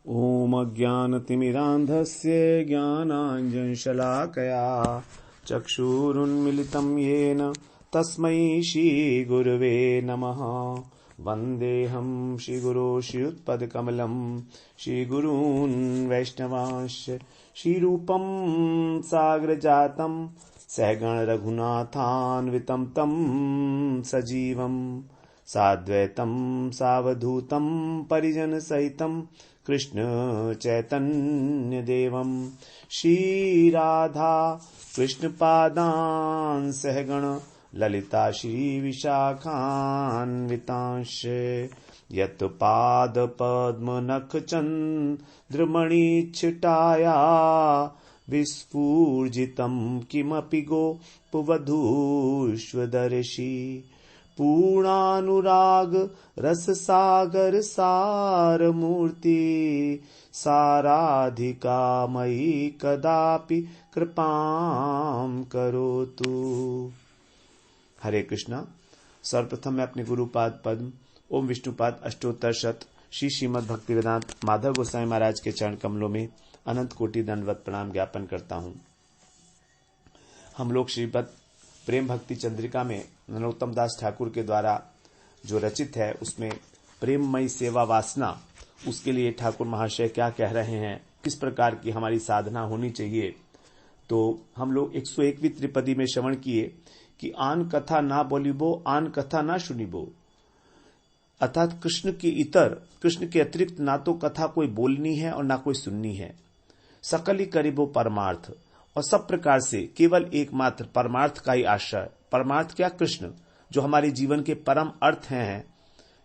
ॐ अज्ञानतिमिरान्धस्य ज्ञानाञ्जनशलाकया चक्षुरुन्मिलितं येन तस्मै श्रीगुरवे नमः। वन्देऽहं श्रीगुरो श्रीयुत्पदकमलं श्रीगुरून् वैष्णवांश्च श्रीरूपं साग्रजातं सहगण रघुनाथान्वितं तं सजीवं साद्वैतं सावधूतं परिजनसहितं कृष्ण चैतन्य देवं श्रीराधा कृष्णपादान् सहगण ललिता श्रीविशाखान्वितांश्च यत्पादपद्मनखचन्द्रमणिच्छटाया विस्फूर्जितं किमपि गोपवधूष्वदर्शि पूर्णानुराग रससागर सारमूर्ति साराधिका मयि कदापि कृपां करोतु। हरे कृष्णा। सर्वप्रथम मैं अपने गुरुपाद पद्म ओम विष्णुपाद अष्टोत्तर शत श्री श्रीमद् भक्तिवेदांत माधव गोसाई महाराज के चरण कमलों में अनंत कोटि दंडवत प्रणाम ज्ञापन करता हूँ। हम लोग श्रीमद् प्रेम भक्ति चंद्रिका में नरोत्तम दास ठाकुर के द्वारा जो रचित है उसमें प्रेममयी सेवा वासना, उसके लिए ठाकुर महाशय क्या कह रहे हैं, किस प्रकार की हमारी साधना होनी चाहिए। तो हम लोग 101वीं त्रिपदी में श्रवण किए कि आन कथा ना बोलिबो आन कथा ना सुनिबो, अर्थात कृष्ण के इतर, कृष्ण के अतिरिक्त ना तो कथा कोई बोलनी है और ना कोई सुननी है। सकल ही करीबो परमार्थ, और सब प्रकार से केवल एकमात्र परमार्थ का ही आश्रय। परमार्थ क्या? कृष्ण, जो हमारे जीवन के परम अर्थ हैं,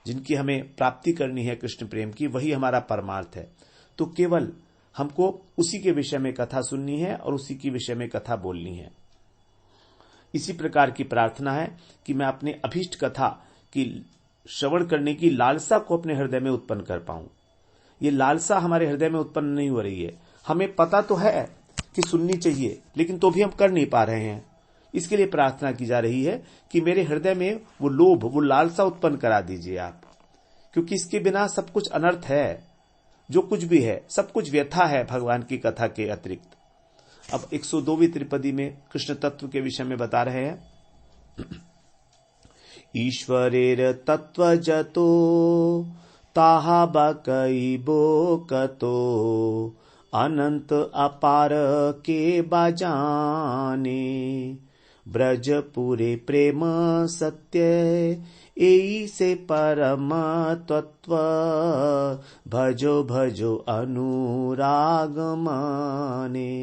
जिनकी हमें प्राप्ति करनी है कृष्ण प्रेम की, वही हमारा परमार्थ है। तो केवल हमको उसी के विषय में कथा सुननी है और उसी के विषय में कथा बोलनी है। इसी प्रकार की प्रार्थना है कि मैं अपने अभीष्ट कथा की श्रवण करने की लालसा को अपने हृदय में उत्पन्न कर पाऊं। ये लालसा हमारे हृदय में उत्पन्न नहीं हो रही है। हमें पता तो है कि सुननी चाहिए, लेकिन तो भी हम कर नहीं पा रहे हैं। इसके लिए प्रार्थना की जा रही है कि मेरे हृदय में वो लोभ, वो लालसा उत्पन्न करा दीजिए आप, क्योंकि इसके बिना सब कुछ अनर्थ है। जो कुछ भी है सब कुछ व्यथा है भगवान की कथा के अतिरिक्त। अब 102वीं त्रिपदी में कृष्ण तत्व के विषय में बता रहे हैं। ईश्वरेर तत्वजतो ताहा बाकईबो कतो अनंत अपार के बाजाने ब्रजपुरे प्रेम सत्य एई से परम तत्व भजो भजो अनुराग माने।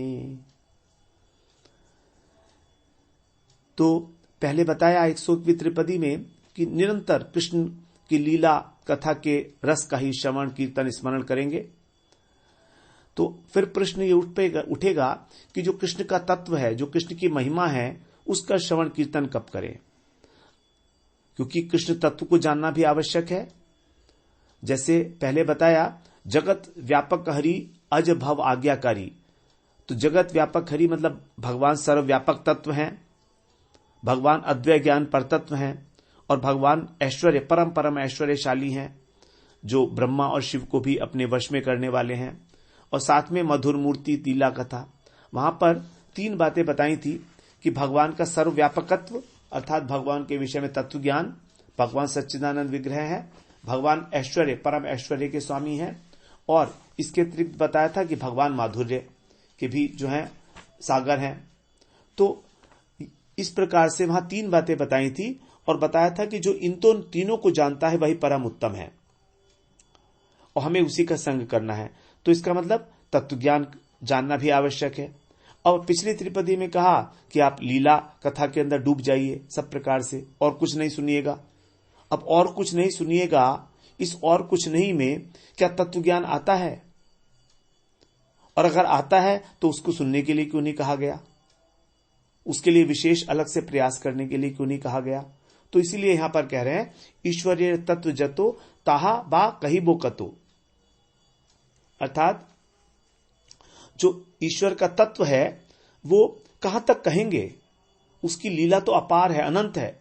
तो पहले बताया 101वीं त्रिपदी में कि निरंतर कृष्ण की लीला कथा के रस का ही श्रवण कीर्तन स्मरण करेंगे। तो फिर प्रश्न ये उठेगा कि जो कृष्ण का तत्व है, जो कृष्ण की महिमा है, उसका श्रवण कीर्तन कब करें, क्योंकि कृष्ण तत्व को जानना भी आवश्यक है। जैसे पहले बताया, जगत व्यापक हरि अज भव आज्ञाकारी। तो जगत व्यापक हरि मतलब भगवान सर्वव्यापक तत्व हैं, भगवान अद्वय ज्ञान परतत्व हैं, और भगवान ऐश्वर्य परम परम ऐश्वर्यशाली हैं, जो ब्रह्मा और शिव को भी अपने वश में करने वाले हैं। और साथ में मधुर मूर्ति लीला कथा, वहां पर 3 बातें बताई थी कि भगवान का सर्वव्यापकत्व, अर्थात भगवान के विषय में तत्व ज्ञान, भगवान सच्चिदानंद विग्रह है, भगवान ऐश्वर्य परम ऐश्वर्य के स्वामी हैं, और इसके अतिरिक्त बताया था कि भगवान माधुर्य के भी जो हैं सागर हैं। तो इस प्रकार से वहां 3 बातें बताई थी और बताया था कि जो इन तीनों को जानता है वही परम उत्तम है और हमें उसी का संग करना है। तो इसका मतलब तत्व ज्ञान जानना भी आवश्यक है। और पिछली त्रिपदी में कहा कि आप लीला कथा के अंदर डूब जाइए सब प्रकार से, और कुछ नहीं सुनिएगा। अब और कुछ नहीं सुनिएगा, इस और कुछ नहीं में क्या तत्व ज्ञान आता है? और अगर आता है तो उसको सुनने के लिए क्यों नहीं कहा गया? उसके लिए विशेष अलग से प्रयास करने के लिए क्यों नहीं कहा गया? तो इसीलिए यहां पर कह रहे हैं, ईश्वरीय तत्व जतो ताहा बा कहिबो कतो, अर्थात जो ईश्वर का तत्व है वो कहां तक कहेंगे, उसकी लीला तो अपार है, अनंत है।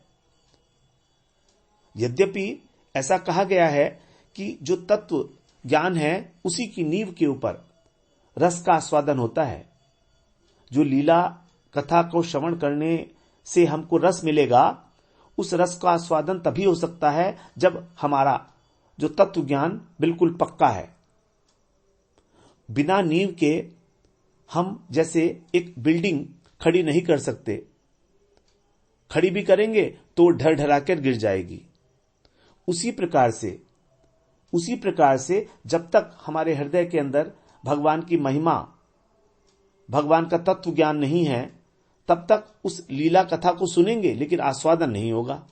यद्यपि ऐसा कहा गया है कि जो तत्व ज्ञान है उसी की नींव के ऊपर रस का आस्वादन होता है। जो लीला कथा को श्रवण करने से हमको रस मिलेगा, उस रस का आस्वादन तभी हो सकता है जब हमारा जो तत्व ज्ञान बिल्कुल पक्का है। बिना नींव के हम जैसे एक बिल्डिंग खड़ी नहीं कर सकते, खड़ी भी करेंगे तो ढरढराकर गिर जाएगी। उसी प्रकार से जब तक हमारे हृदय के अंदर भगवान की महिमा, भगवान का तत्व ज्ञान नहीं है, तब तक उस लीला कथा को सुनेंगे लेकिन आस्वादन नहीं होगा।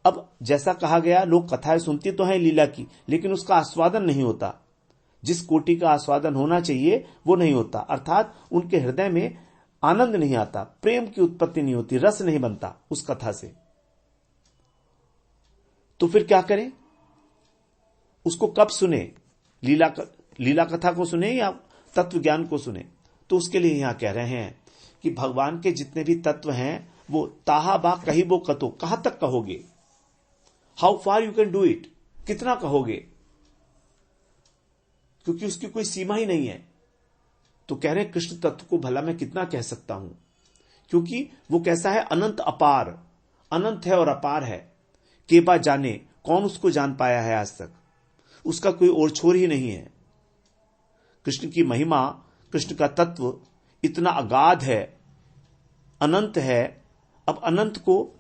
अब जैसा कहा गया, लोग कथाएं सुनते तो हैं लीला की, लेकिन उसका आस्वादन नहीं होता। जिस कोटि का आस्वादन होना चाहिए वो नहीं होता, अर्थात उनके हृदय में आनंद नहीं आता, प्रेम की उत्पत्ति नहीं होती, रस नहीं बनता उस कथा से। तो फिर क्या करें? उसको कब सुने? लीला कथा को सुने या तत्व ज्ञान को सुने? तो उसके लिए यहां कह रहे हैं कि भगवान के जितने भी तत्व हैं वो ताहा बा कही वो कतो, कहां तक कहोगे? How far you can do it, कितना कहोगे? क्योंकि उसकी कोई सीमा ही नहीं है। तो कह रहे हैं कृष्ण तत्व को भला मैं कितना कह सकता हूं, क्योंकि वो कैसा है? अनंत अपार, अनंत है और अपार है। के बा जाने, कौन उसको जान पाया है आज तक? उसका कोई और छोर ही नहीं है। कृष्ण की महिमा, कृष्ण का तत्व इतना अगाध है, अनंत है। अब अनंत को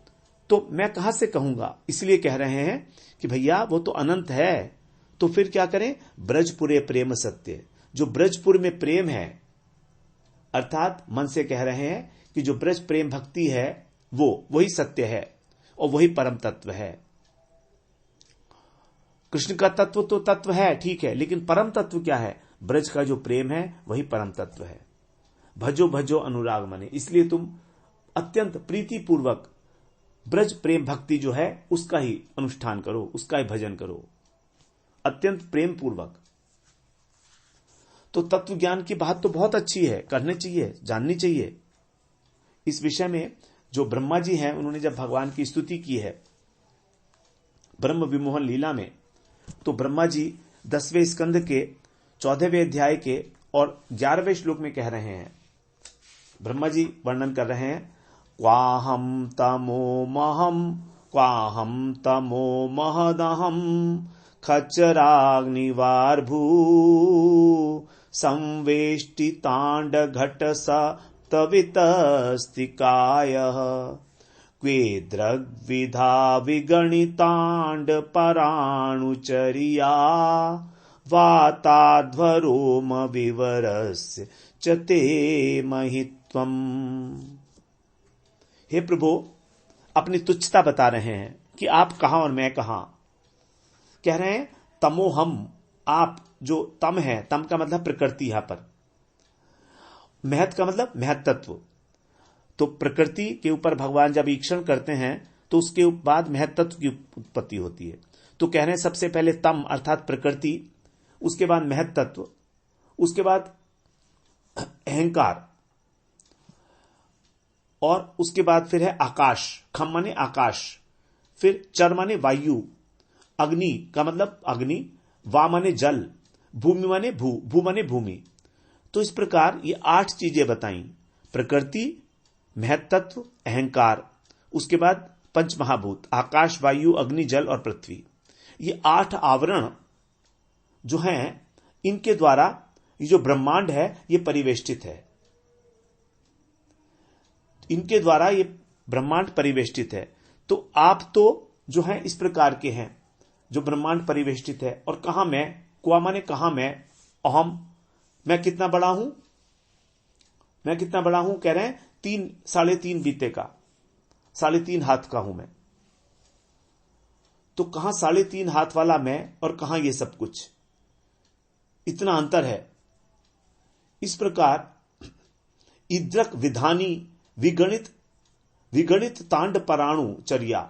तो मैं कहां से कहूंगा? इसलिए कह रहे हैं कि भैया वो तो अनंत है, तो फिर क्या करें? ब्रजपुरे प्रेम सत्य, जो ब्रजपुर में प्रेम है, अर्थात मन से कह रहे हैं कि जो ब्रज प्रेम भक्ति है वो वही सत्य है और वही परम तत्व है। कृष्ण का तत्व तो तत्व है, ठीक है, लेकिन परम तत्व क्या है? ब्रज का जो प्रेम है वही परम तत्व है। भजो भजो अनुराग मने, इसलिए तुम अत्यंत प्रीति पूर्वक ब्रज प्रेम भक्ति जो है उसका ही अनुष्ठान करो, उसका ही भजन करो, अत्यंत प्रेम पूर्वक। तो तत्व ज्ञान की बात तो बहुत अच्छी है, करनी चाहिए, जाननी चाहिए। इस विषय में जो ब्रह्मा जी हैं, उन्होंने जब भगवान की स्तुति की है ब्रह्म विमोहन लीला में, तो ब्रह्मा जी 10वें स्कंद के 14वें अध्याय के और 11वें श्लोक में कह रहे हैं, ब्रह्मा जी वर्णन कर रहे हैं, क्वाहम तमो महदहम खच्चराग्निवार्भू संवेष्टितांड घट सप्तवितस्तिकायः क्वे द्रग्विधा विगणितांड पराणुचर्या वाताध्वरोम विवरस्य च ते महित्वम्। हे प्रभु, अपनी तुच्छता बता रहे हैं कि आप कहां और मैं कहां। कह रहे हैं तमोहम, आप जो तम है, तम का मतलब प्रकृति, यहां पर महत का मतलब महत तत्व। तो प्रकृति के ऊपर भगवान जब ईक्षण करते हैं तो उसके बाद महत तत्व की उत्पत्ति होती है। तो कह रहे हैं सबसे पहले तम अर्थात प्रकृति, उसके बाद महत तत्व, उसके बाद अहंकार, और उसके बाद फिर है आकाश, खम माने आकाश, फिर चर माने वायु, अग्नि का मतलब अग्नि, वा माने जल, भूमि माने भू माने भूमि। तो इस प्रकार ये 8 चीजें बताई, प्रकृति, महत तत्व, अहंकार, उसके बाद पंच महाभूत आकाश, वायु, अग्नि, जल और पृथ्वी। ये 8 आवरण जो हैं, इनके द्वारा ये जो ब्रह्मांड है ये परिवेष्टित है, इनके द्वारा ये ब्रह्मांड परिवेष्टित है। तो आप तो जो है इस प्रकार के हैं जो ब्रह्मांड परिवेष्टित है। और कहां मैं? क्वा माने कहां मैं, अहम, मैं कितना बड़ा हूं, मैं कितना बड़ा हूं? कह रहे हैं 3.5 बीते का, 3.5 हाथ का हूं मैं। तो कहां 3.5 हाथ वाला मैं और कहां ये सब कुछ, इतना अंतर है। इस प्रकार इद्रक विधानी विगणित तांड पराणु चर्या,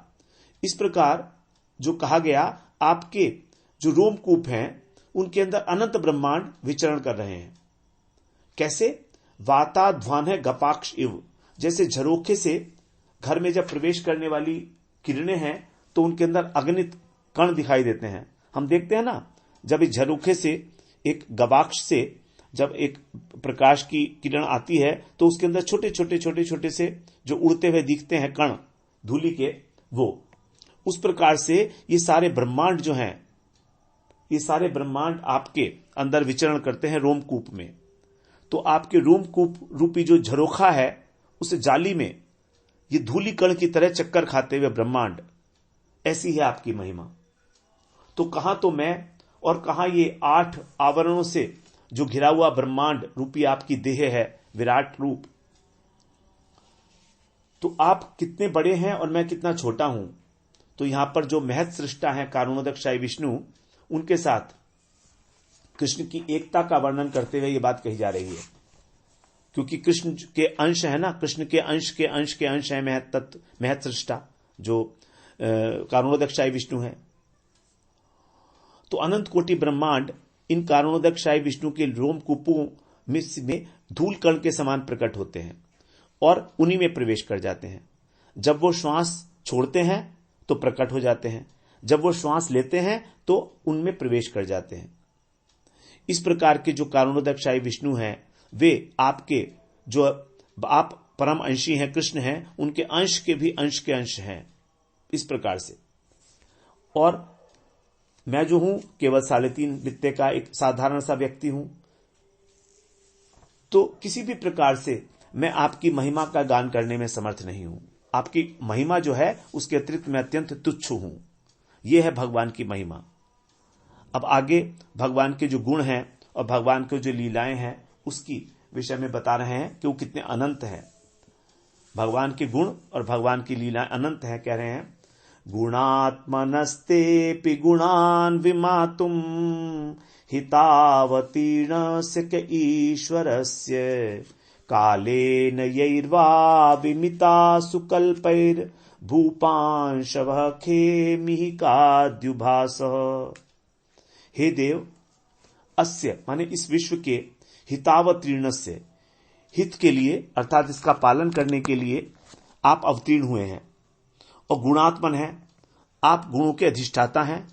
इस प्रकार जो कहा गया, आपके जो रोमकूप हैं उनके अंदर अनंत ब्रह्मांड विचरण कर रहे हैं। कैसे? वाताध्वान है गपाक्ष इव, जैसे झरोखे से घर में जब प्रवेश करने वाली किरणें हैं तो उनके अंदर अगणित कण दिखाई देते हैं। हम देखते हैं ना, जब इस झरोखे से, एक गवाक्ष से जब एक प्रकाश की किरण आती है तो उसके अंदर छोटे छोटे छोटे छोटे से जो उड़ते हुए दिखते हैं कण धूलि के, वो उस प्रकार से ये सारे ब्रह्मांड जो हैं, ये सारे ब्रह्मांड आपके अंदर विचरण करते हैं रोमकूप में। तो आपके रोमकूप रूपी जो झरोखा है उस जाली में ये धूलि कण की तरह चक्कर खाते हुए ब्रह्मांड, ऐसी है आपकी महिमा। तो कहां तो मैं और कहां ये 8 आवरणों से जो घिरा हुआ ब्रह्मांड रूपी आपकी देह है, विराट रूप। तो आप कितने बड़े हैं और मैं कितना छोटा हूं। तो यहां पर जो महत सृष्टा है कारुणोदकशायी विष्णु, उनके साथ कृष्ण की एकता का वर्णन करते हुए यह बात कही जा रही है, क्योंकि कृष्ण के अंश है ना, कृष्ण के अंश के अंश के अंश है महत तत्व, महत सृष्टा जो कारुणोदकशायी विष्णु है। तो अनंत कोटि ब्रह्मांड इन कारुणोदकशायी विष्णु के रोमकूपों में धूल कण के समान प्रकट होते हैं और उन्हीं में प्रवेश कर जाते हैं। जब वो श्वास छोड़ते हैं तो प्रकट हो जाते हैं, जब वो श्वास लेते हैं तो उनमें प्रवेश कर जाते हैं। इस प्रकार के जो कारुणोदकशायी विष्णु हैं, वे आपके जो आप परम अंशी हैं, कृष्ण हैं, उनके अंश के भी अंश के अंश हैं, इस प्रकार से। और मैं जो हूं केवल 3.5 बित्ते का एक साधारण सा व्यक्ति हूं। तो किसी भी प्रकार से मैं आपकी महिमा का गान करने में समर्थ नहीं हूं। आपकी महिमा जो है उसके अतिरिक्त मैं अत्यंत तुच्छ हूं। यह है भगवान की महिमा। अब आगे भगवान के जो गुण हैं और भगवान के जो लीलाएं हैं उसकी विषय में बता रहे हैं कि वो कितने अनंत हैं। भगवान के गुण और भगवान की लीलाएं अनंत हैं। कह रहे हैं, गुणात्मनस्तेऽपि गुणान् विमातुम् हितावतीर्णस्य क ईश्वरस्य कालेन यैर्वा विमितासु कल्पैर्भूपांशवः खेमिहिकाद्युभासः। हे देव, अस्य माने इस विश्व के हितावतीर्णस्य, हित के लिए अर्थात इसका पालन करने के लिए आप अवतीर्ण हुए हैं। और गुणात्मन है, आप गुणों के अधिष्ठाता हैं।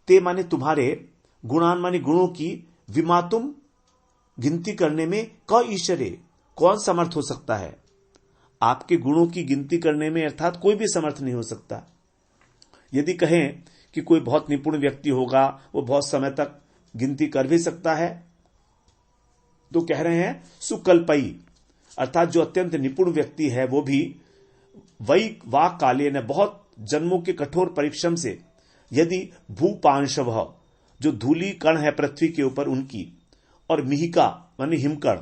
ते माने तुम्हारे, गुणान माने गुणों की, विमातुम गिनती करने में, क ईश्वरे कौन समर्थ हो सकता है। आपके गुणों की गिनती करने में अर्थात कोई भी समर्थ नहीं हो सकता। यदि कहें कि कोई बहुत निपुण व्यक्ति होगा, वो बहुत समय तक गिनती कर भी सकता है, तो कह रहे हैं सुकल्पई, अर्थात जो अत्यंत निपुण व्यक्ति है वो भी वही वाक काले ने, बहुत जन्मों के कठोर परिश्रम से, यदि भूपांशव जो धूली कण है पृथ्वी के ऊपर उनकी, और मिहिका माने हिमकण,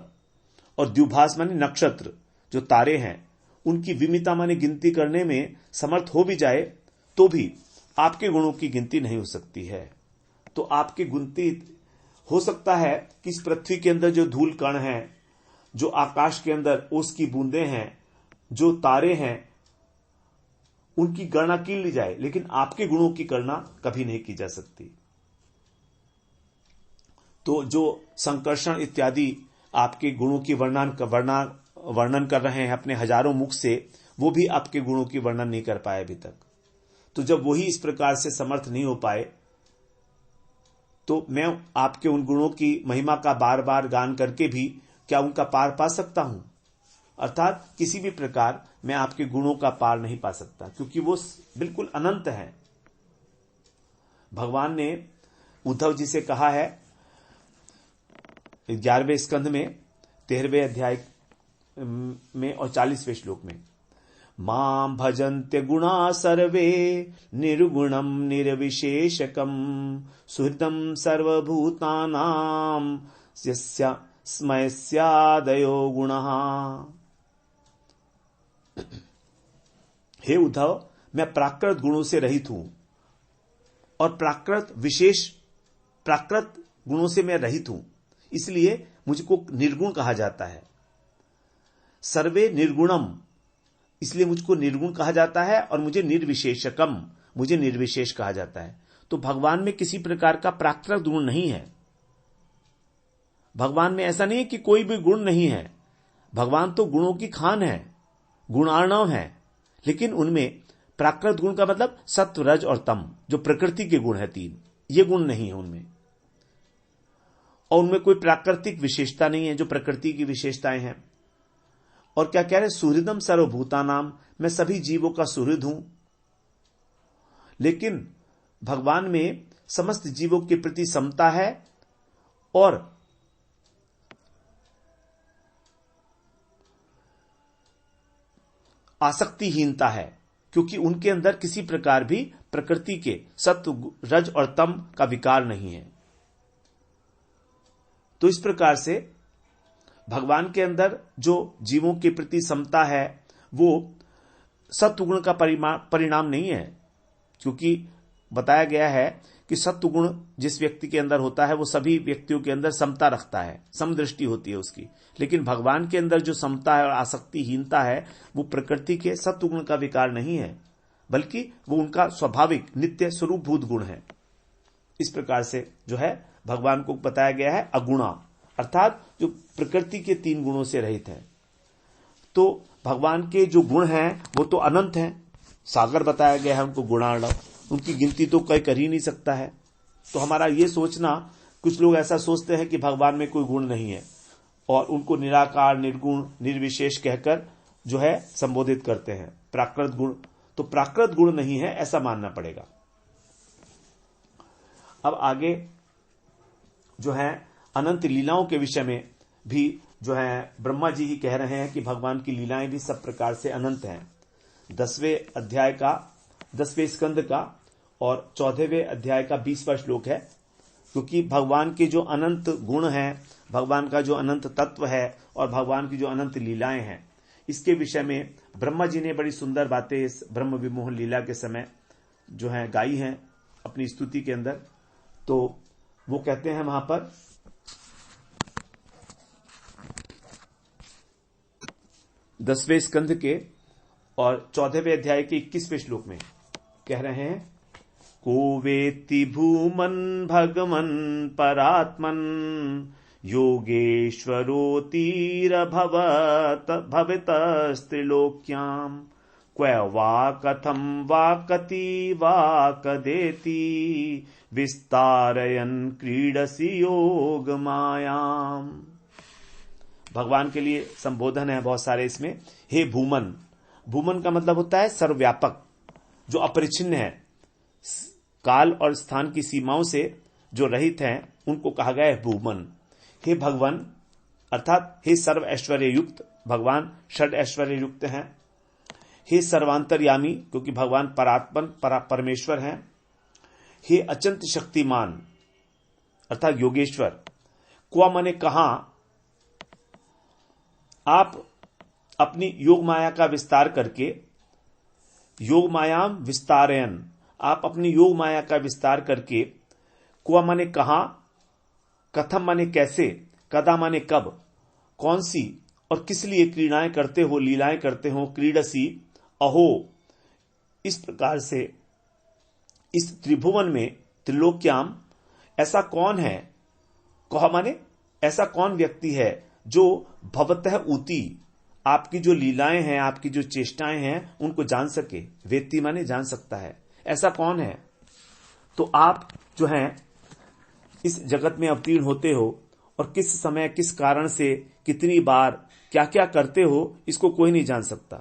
और द्युभास माने नक्षत्र जो तारे हैं उनकी विमिता माने गिनती करने में समर्थ हो भी जाए तो भी आपके गुणों की गिनती नहीं हो सकती है। तो आपकी गिनती हो सकता है कि इस पृथ्वी के अंदर जो धूल कण है, जो आकाश के अंदर ओस की बूंदें हैं, जो तारे हैं, उनकी गणना की ली जाए, लेकिन आपके गुणों की गणना कभी नहीं की जा सकती। तो जो संकर्षण इत्यादि आपके गुणों की वर्णन कर रहे हैं अपने हजारों मुख से, वो भी आपके गुणों की वर्णन नहीं कर पाए अभी तक। तो जब वही इस प्रकार से समर्थ नहीं हो पाए, तो मैं आपके उन गुणों की महिमा का बार बार गान करके भी क्या उनका पार पा सकता हूं। अर्थात किसी भी प्रकार मैं आपके गुणों का पार नहीं पा सकता, क्योंकि वो बिल्कुल अनंत है। भगवान ने उद्धव जी से कहा है 11वें स्कंध में 13वें अध्याय में और 40वें श्लोक में, मां भजन्त्य गुणा सर्वे निर्गुणम निर्विशेषकम सुहृदम सर्वभूतानां यस्य स्मयस्यादयो गुणः। हे उद्धव, मैं प्राकृत गुणों से रहित हूं और प्राकृत गुणों से मैं रहित हूं, इसलिए मुझको निर्गुण कहा जाता है। सर्वे निर्गुणम, इसलिए मुझको निर्गुण कहा जाता है, और मुझे निर्विशेषकम, मुझे निर्विशेष कहा जाता है। तो भगवान में किसी प्रकार का प्राकृत गुण नहीं है। भगवान में ऐसा नहीं है कि कोई भी गुण नहीं है। भगवान तो गुणों की खान है, गुणार्णव है, लेकिन उनमें प्राकृत गुण का मतलब सत्व, रज और तम, जो प्रकृति के गुण है 3, ये गुण नहीं है उनमें, और उनमें कोई प्राकृतिक विशेषता नहीं है जो प्रकृति की विशेषताएं हैं। और क्या कह रहे, सुहृदम सर्वभूतानाम, मैं सभी जीवों का सुहृद हूं। लेकिन भगवान में समस्त जीवों के प्रति समता है और आसक्तिहीनता है, क्योंकि उनके अंदर किसी प्रकार भी प्रकृति के सत्व, रज और तम का विकार नहीं है। तो इस प्रकार से भगवान के अंदर जो जीवों के प्रति समता है वो सत्वगुण का परिणाम नहीं है, क्योंकि बताया गया है कि सत्वगुण जिस व्यक्ति के अंदर होता है वो सभी व्यक्तियों के अंदर समता रखता है, समदृष्टि होती है उसकी। लेकिन भगवान के अंदर जो समता है और आसक्तिहीनता है वो प्रकृति के सत्वगुण का विकार नहीं है, बल्कि वो उनका स्वाभाविक नित्य स्वरूपभूत गुण है। इस प्रकार से जो है भगवान को बताया गया है अगुणा, अर्थात जो प्रकृति के 3 गुणों से रहित है। तो भगवान के जो गुण हैं वो तो अनंत हैं, सागर बताया गया है उनको गुणार्णव, उनकी गिनती तो कोई कर ही नहीं सकता है। तो हमारा ये सोचना, कुछ लोग ऐसा सोचते हैं कि भगवान में कोई गुण नहीं है और उनको निराकार, निर्गुण, निर्विशेष कहकर जो है संबोधित करते हैं। प्राकृत गुण, तो प्राकृत गुण नहीं है ऐसा मानना पड़ेगा। अब आगे जो है अनंत लीलाओं के विषय में भी जो है ब्रह्मा जी ही कह रहे हैं कि भगवान की लीलाएं भी सब प्रकार से अनंत हैं। 10वें अध्याय का 10वें स्कंद का और 14वें अध्याय का 20वां श्लोक है, क्योंकि भगवान के जो अनंत गुण हैं, भगवान का जो अनंत तत्व है और भगवान की जो अनंत लीलाएं हैं, इसके विषय में ब्रह्मा जी ने बड़ी सुंदर बातें इस ब्रह्म विमोहन लीला के समय जो है गाई हैं अपनी स्तुति के अंदर। तो वो कहते हैं वहां पर 10वें स्कंध के और 14वें अध्याय के 21वें श्लोक में कह रहे हैं, को वेत्ति भूमन भगवन् परात्मन योगेश्वरोतीरभवत् भवितस्त्रिलोक्याम् क्व वा कथं वा कति वा कदेति विस्तारयन् क्रीडसि योग मायाम। भगवान के लिए संबोधन है बहुत सारे इसमें। हे भूमन, भूमन का मतलब होता है सर्वव्यापक, जो अपरिछिन्न है, काल और स्थान की सीमाओं से जो रहित हैं उनको कहा गया है भूमन। हे भगवान, अर्थात हे सर्व ऐश्वर्य युक्त, भगवान षड ऐश्वर्य युक्त हैं। हे सर्वांतर्यामी, क्योंकि भगवान परात्मन परमेश्वर हैं। हे अचंत शक्तिमान, अर्थात योगेश्वर। क्वा माने कहा, आप अपनी योग माया का विस्तार करके, योग मायाम विस्तारयन, आप अपनी योग माया का विस्तार करके, क्वा माने कहा, कथम माने कैसे, कदा माने कब, कौन सी और किस लिए क्रीड़ाएं करते हो, लीलाएं करते हो, क्रीडसी अहो, इस प्रकार से इस त्रिभुवन में, त्रिलोक्याम, ऐसा कौन है, कहा माने ऐसा कौन व्यक्ति है जो भवतः ऊती, आपकी जो लीलाएं हैं, आपकी जो चेष्टाएं हैं उनको जान सके। वेत्ती माने जान सकता है, ऐसा कौन है। तो आप जो हैं इस जगत में अवतीर्ण होते हो और किस समय, किस कारण से, कितनी बार, क्या क्या करते हो, इसको कोई नहीं जान सकता,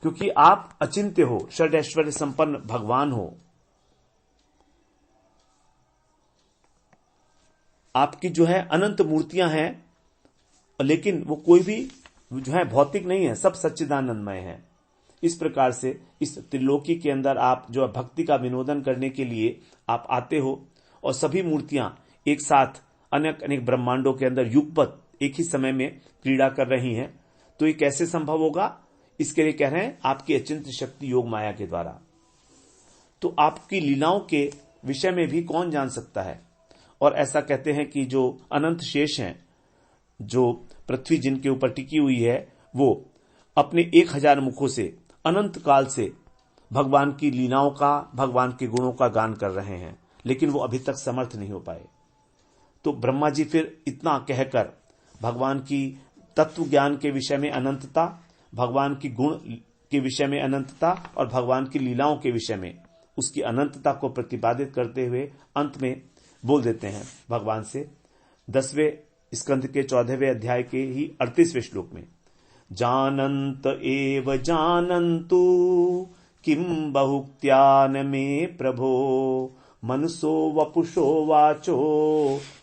क्योंकि आप अचिंत्य हो, षड ऐश्वर्य संपन्न भगवान हो। आपकी जो है अनंत मूर्तियां हैं, लेकिन वो कोई भी जो है भौतिक नहीं है, सब सच्चिदानंदमय है। इस प्रकार से इस त्रिलोकी के अंदर आप जो भक्ति का विनोदन करने के लिए आप आते हो और सभी मूर्तियां एक साथ अनेक अनेक ब्रह्मांडों के अंदर युगपत एक ही समय में क्रीड़ा कर रही हैं। तो ये कैसे संभव होगा, इसके लिए कह रहे हैं आपकी अचिंत्य शक्ति योग माया के द्वारा। तो आपकी लीलाओं के विषय में भी कौन जान सकता है। और ऐसा कहते हैं कि जो अनंत शेष हैं, जो पृथ्वी जिनके ऊपर टिकी हुई है, वो अपने 1000 मुखों से अनंत काल से भगवान की लीलाओं का, भगवान के गुणों का गान कर रहे हैं, लेकिन वो अभी तक समर्थ नहीं हो पाए। तो ब्रह्मा जी फिर इतना कहकर भगवान की तत्व ज्ञान के विषय में अनंतता, भगवान की गुण के विषय में अनंतता और भगवान की लीलाओं के विषय में उसकी अनंतता को प्रतिपादित करते हुए अंत में बोल देते हैं भगवान से 10वें स्कंध के 14वें अध्याय के ही 38वें श्लोक में, जानन्त एव जानन्तु किम बहुक्त्यान में प्रभो मनसो वपुषो वाचो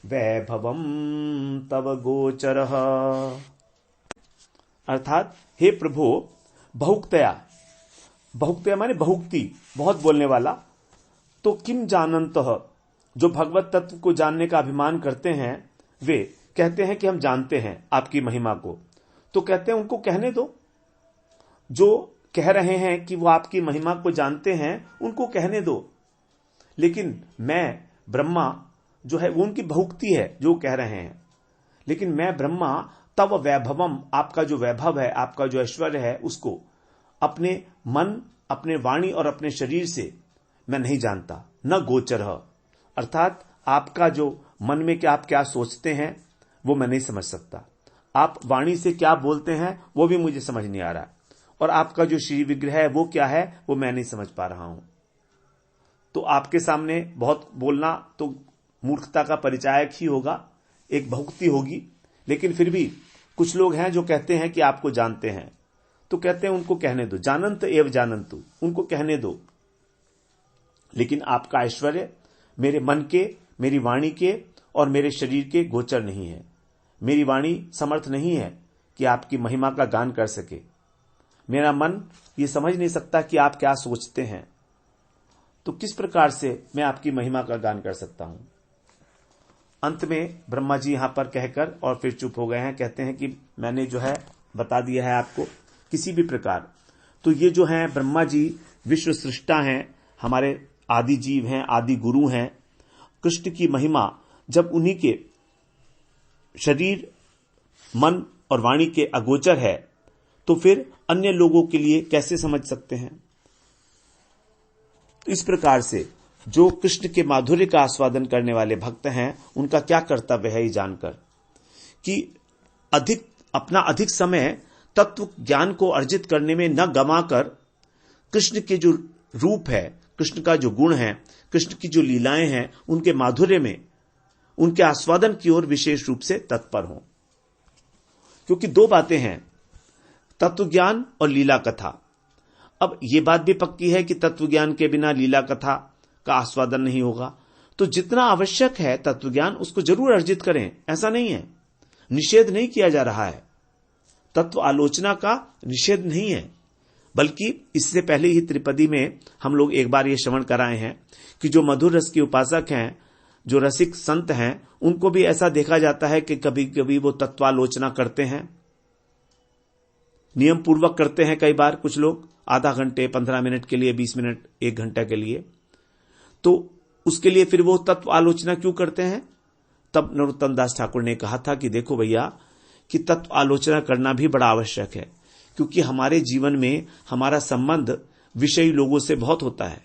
वैभवम तव गोचरः। अर्थात हे प्रभो, बहुक्तया माने बहुक्ति, बहुत बोलने वाला, तो किम जानन्तः, जो भगवत तत्व को जानने का अभिमान करते हैं वे कहते हैं कि हम जानते हैं आपकी महिमा को, तो कहते हैं उनको कहने दो। जो कह रहे हैं कि वो आपकी महिमा को जानते हैं उनको कहने दो, लेकिन मैं ब्रह्मा जो है वो उनकी बहुक्ति है जो कह रहे हैं, लेकिन मैं ब्रह्मा तव वैभवम, आपका जो वैभव है, आपका जो ऐश्वर्य है, उसको अपने मन, अपने वाणी और अपने शरीर से मैं नहीं जानता। न गोचर, अर्थात आपका जो मन में क्या आप क्या सोचते हैं वो मैं नहीं समझ सकता, आप वाणी से क्या बोलते हैं वो भी मुझे समझ नहीं आ रहा, और आपका जो श्री विग्रह है वो क्या है वो मैं नहीं समझ पा रहा हूं। तो आपके सामने बहुत बोलना तो मूर्खता का परिचायक ही होगा, एक बहुक्ति होगी, लेकिन फिर भी कुछ लोग हैं जो कहते हैं कि आपको जानते हैं, तो कहते हैं उनको कहने दो, जानंत एव जानंतु, उनको कहने दो। लेकिन आपका ऐश्वर्य मेरे मन के, मेरी वाणी के और मेरे शरीर के गोचर नहीं है। मेरी वाणी समर्थ नहीं है कि आपकी महिमा का गान कर सके, मेरा मन ये समझ नहीं सकता कि आप क्या सोचते हैं, तो किस प्रकार से मैं आपकी महिमा का गान कर सकता हूं। अंत में ब्रह्मा जी यहां पर कहकर और फिर चुप हो गए हैं, कहते हैं कि मैंने जो है बता दिया है आपको किसी भी प्रकार। तो ये जो है ब्रह्मा जी विश्व सृष्टा हैं, हमारे आदि जीव हैं, आदि गुरु हैं। कृष्ण की महिमा जब उन्हीं के शरीर, मन और वाणी के अगोचर है, तो फिर अन्य लोगों के लिए कैसे समझ सकते हैं। तो इस प्रकार से जो कृष्ण के माधुर्य का आस्वादन करने वाले भक्त हैं, उनका क्या कर्तव्य है ये जानकर कि अपना अधिक समय तत्व ज्ञान को अर्जित करने में न गमाकर कृष्ण के जो रूप है, कृष्ण का जो गुण है, कृष्ण की जो लीलाएं हैं, उनके माधुर्य में, उनके आस्वादन की ओर विशेष रूप से तत्पर हों। क्योंकि दो बातें हैं, तत्व ज्ञान और लीला कथा। अब यह बात भी पक्की है कि तत्व ज्ञान के बिना लीला कथा का आस्वादन नहीं होगा, तो जितना आवश्यक है तत्व ज्ञान उसको जरूर अर्जित करें, ऐसा नहीं है, निषेध नहीं किया जा रहा है, तत्व आलोचना का निषेध नहीं है, बल्कि इससे पहले ही त्रिपदी में हम लोग एक बार ये श्रवण कराए हैं कि जो मधुर रस के उपासक हैं, जो रसिक संत हैं, उनको भी ऐसा देखा जाता है कि कभी कभी वो तत्वालोचना करते हैं, नियम पूर्वक करते हैं। कई बार कुछ लोग आधा घंटे, 15 मिनट के लिए, 20 मिनट, 1 घंटा के लिए, तो उसके लिए फिर वो तत्व आलोचना क्यों करते हैं। तब नरोत्तम दास ठाकुर ने कहा था कि देखो भैया, कि तत्व आलोचना करना भी बड़ा आवश्यक है, क्योंकि हमारे जीवन में हमारा संबंध विषयी लोगों से बहुत होता है,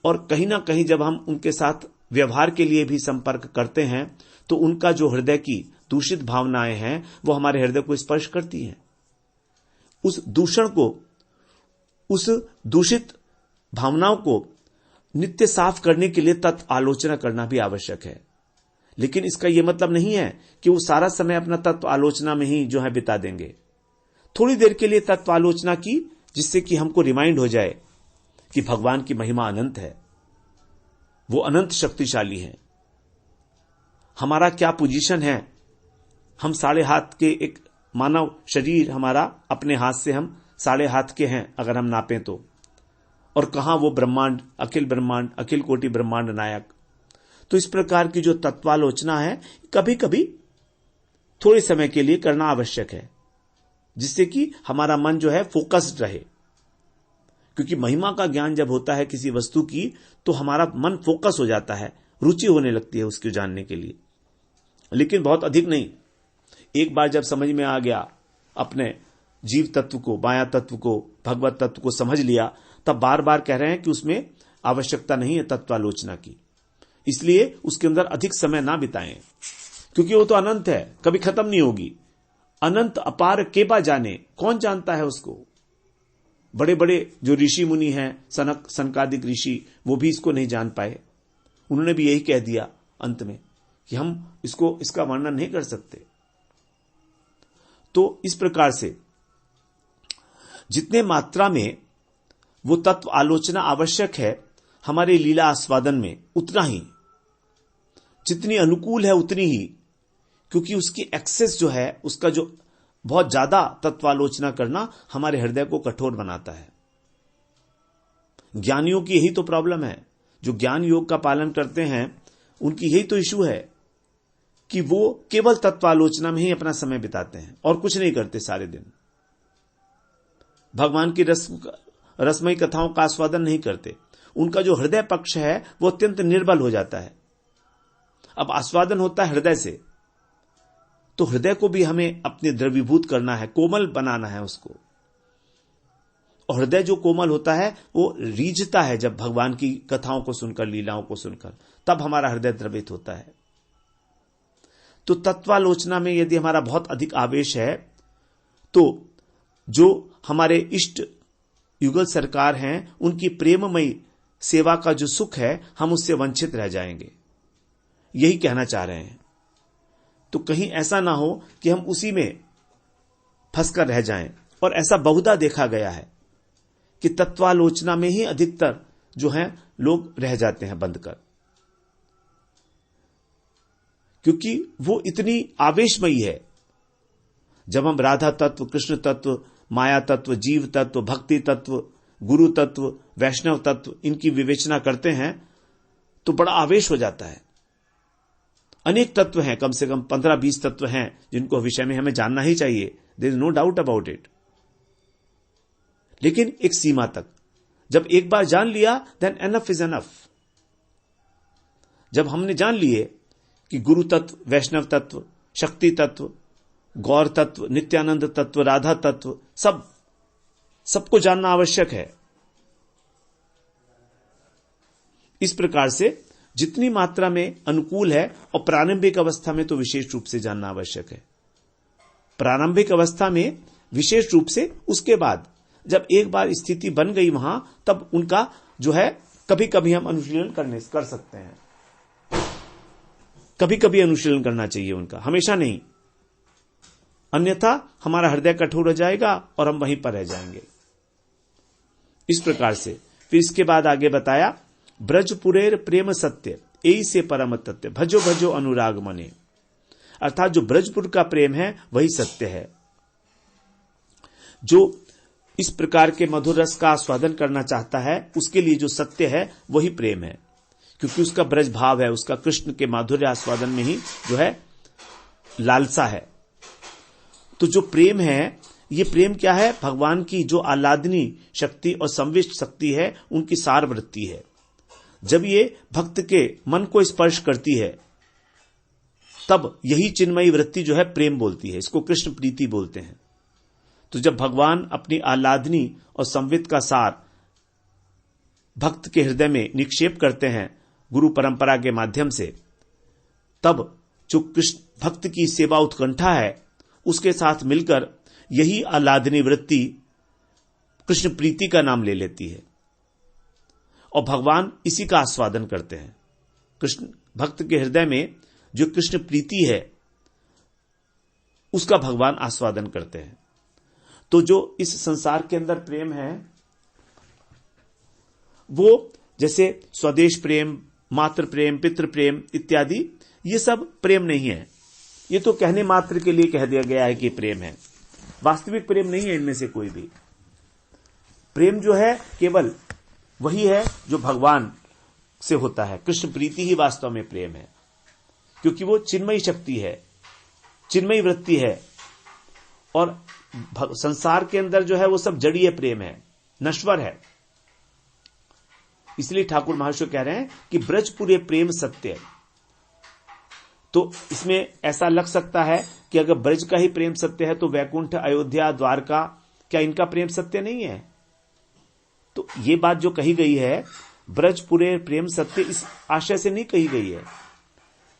और कहीं ना कहीं जब हम उनके साथ व्यवहार के लिए भी संपर्क करते हैं, तो उनका जो हृदय की दूषित भावनाएं हैं वो हमारे हृदय को स्पर्श करती हैं। उस दूषण को, उस दूषित भावनाओं को नित्य साफ करने के लिए तत्व आलोचना करना भी आवश्यक है। लेकिन इसका यह मतलब नहीं है कि वो सारा समय अपना तत्व आलोचना में ही जो है बिता देंगे। थोड़ी देर के लिए तत्व आलोचना की, जिससे कि हमको रिमाइंड हो जाए कि भगवान की महिमा अनंत है, वो अनंत शक्तिशाली है। हमारा क्या पोजीशन है, हम 1.5 हाथ के, एक मानव शरीर हमारा अपने हाथ से हम 1.5 हाथ के हैं अगर हम नापें तो, और कहां वो ब्रह्मांड, अखिल कोटि ब्रह्मांड नायक। तो इस प्रकार की जो तत्वालोचना है कभी कभी थोड़े समय के लिए करना आवश्यक है, जिससे कि हमारा मन जो है फोकस्ड रहे। क्योंकि महिमा का ज्ञान जब होता है किसी वस्तु की, तो हमारा मन फोकस हो जाता है, रुचि होने लगती है उसको जानने के लिए, लेकिन बहुत अधिक नहीं। एक बार जब समझ में आ गया, अपने जीव तत्व को, माया तत्व को, भगवत तत्व को समझ लिया, तब बार बार कह रहे हैं कि उसमें आवश्यकता नहीं है तत्वालोचना की, इसलिए उसके अंदर अधिक समय ना बिताएं, क्योंकि वो तो अनंत है, कभी खत्म नहीं होगी। अनंत अपार केबा जाने, कौन जानता है उसको। बड़े बड़े जो ऋषि मुनि हैं, सनकादिक ऋषि, वो भी इसको नहीं जान पाए। उन्होंने भी यही कह दिया अंत में कि हम इसका वर्णन नहीं कर सकते। तो इस प्रकार से जितने मात्रा में वो तत्व आलोचना आवश्यक है हमारे लीला आस्वादन में, उतना ही, जितनी अनुकूल है उतनी ही, क्योंकि उसकी एक्सेस जो है, उसका जो बहुत ज्यादा तत्वालोचना करना हमारे हृदय को कठोर बनाता है। ज्ञानियों की यही तो प्रॉब्लम है। जो ज्ञान योग का पालन करते हैं उनकी यही तो इशू है कि वो केवल तत्वालोचना में ही अपना समय बिताते हैं और कुछ नहीं करते सारे दिन। भगवान की रसमयी कथाओं का आस्वादन नहीं करते। उनका जो हृदय पक्ष है वो अत्यंत निर्बल हो जाता है। अब आस्वादन होता है हृदय से, तो हृदय को भी हमें अपने द्रवीभूत करना है, कोमल बनाना है उसको। और हृदय जो कोमल होता है वो रीझता है जब भगवान की कथाओं को सुनकर, लीलाओं को सुनकर, तब हमारा हृदय द्रवित होता है। तो तत्वालोचना में यदि हमारा बहुत अधिक आवेश है तो जो हमारे इष्ट युगल सरकार हैं उनकी प्रेममयी सेवा का जो सुख है हम उससे वंचित रह जाएंगे, यही कहना चाह रहे हैं। तो कहीं ऐसा ना हो कि हम उसी में फंसकर रह जाएं। और ऐसा बहुधा देखा गया है कि तत्वालोचना में ही अधिकतर जो है लोग रह जाते हैं बंद कर, क्योंकि वो इतनी आवेशमयी है। जब हम राधा तत्व, कृष्ण तत्व, माया तत्व, जीव तत्व, भक्ति तत्व, गुरु तत्व, वैष्णव तत्व, इनकी विवेचना करते हैं तो बड़ा आवेश हो जाता है। अनेक तत्व हैं, कम से कम 15-20 तत्व हैं जिनको विषय में हमें जानना ही चाहिए, there is no doubt about it. लेकिन एक सीमा तक, जब एक बार जान लिया देन एनफ इज एनफ। जब हमने जान लिए कि गुरु तत्व, वैष्णव तत्व, शक्ति तत्व, गौर तत्व, नित्यानंद तत्व, राधा तत्व, सबको जानना आवश्यक है। इस प्रकार से जितनी मात्रा में अनुकूल है, और प्रारंभिक अवस्था में तो विशेष रूप से जानना आवश्यक है। प्रारंभिक अवस्था में विशेष रूप से, उसके बाद जब एक बार स्थिति बन गई वहां, तब उनका जो है कभी कभी हम अनुशीलन कर सकते हैं। कभी कभी अनुशीलन करना चाहिए उनका, हमेशा नहीं, अन्यथा हमारा हृदय कठोर हो जाएगा और हम वहीं पर रह जाएंगे। इस प्रकार से फिर इसके बाद आगे बताया, ब्रजपुरेर प्रेम सत्य एई से परम तत्व भजो भजो अनुराग मने। अर्थात जो ब्रजपुर का प्रेम है वही सत्य है। जो इस प्रकार के मधुर रस का आस्वादन करना चाहता है उसके लिए जो सत्य है वही प्रेम है, क्योंकि उसका ब्रज भाव है, उसका कृष्ण के माधुर्य आस्वादन में ही जो है लालसा है। तो जो प्रेम है, ये प्रेम क्या है? भगवान की जो आह्लादनी शक्ति और संविष्ट शक्ति है उनकी सार वृत्ति है। जब ये भक्त के मन को स्पर्श करती है तब यही चिन्मयी वृत्ति जो है प्रेम बोलती है, इसको कृष्ण प्रीति बोलते हैं। तो जब भगवान अपनी आह्लादनी और संवित का सार भक्त के हृदय में निक्षेप करते हैं गुरु परंपरा के माध्यम से, तब जो कृष्ण भक्त की सेवा उत्कंठा है उसके साथ मिलकर यही आह्लादनी वृत्ति कृष्ण प्रीति का नाम ले लेती है और भगवान इसी का आस्वादन करते हैं। कृष्ण भक्त के हृदय में जो कृष्ण प्रीति है उसका भगवान आस्वादन करते हैं। तो जो इस संसार के अंदर प्रेम है वो जैसे स्वदेश प्रेम, मातृ प्रेम, पितृ प्रेम इत्यादि, ये सब प्रेम नहीं है। ये तो कहने मात्र के लिए कह दिया गया है कि प्रेम है, वास्तविक प्रेम नहीं है इनमें से कोई भी। प्रेम जो है केवल वही है जो भगवान से होता है। कृष्ण प्रीति ही वास्तव में प्रेम है, क्योंकि वो चिन्मयी शक्ति है, चिन्मयी वृत्ति है। और संसार के अंदर जो है वो सब जड़ीय प्रेम है, नश्वर है। इसलिए ठाकुर महाशय कह रहे हैं कि ब्रजपुरे प्रेम सत्य। तो इसमें ऐसा लग सकता है कि अगर ब्रज का ही प्रेम सत्य है तो वैकुंठ, अयोध्या, द्वारका, क्या इनका प्रेम सत्य नहीं है? तो ये बात जो कही गई है ब्रजपुरे प्रेम सत्य, इस आशय से नहीं कही गई है।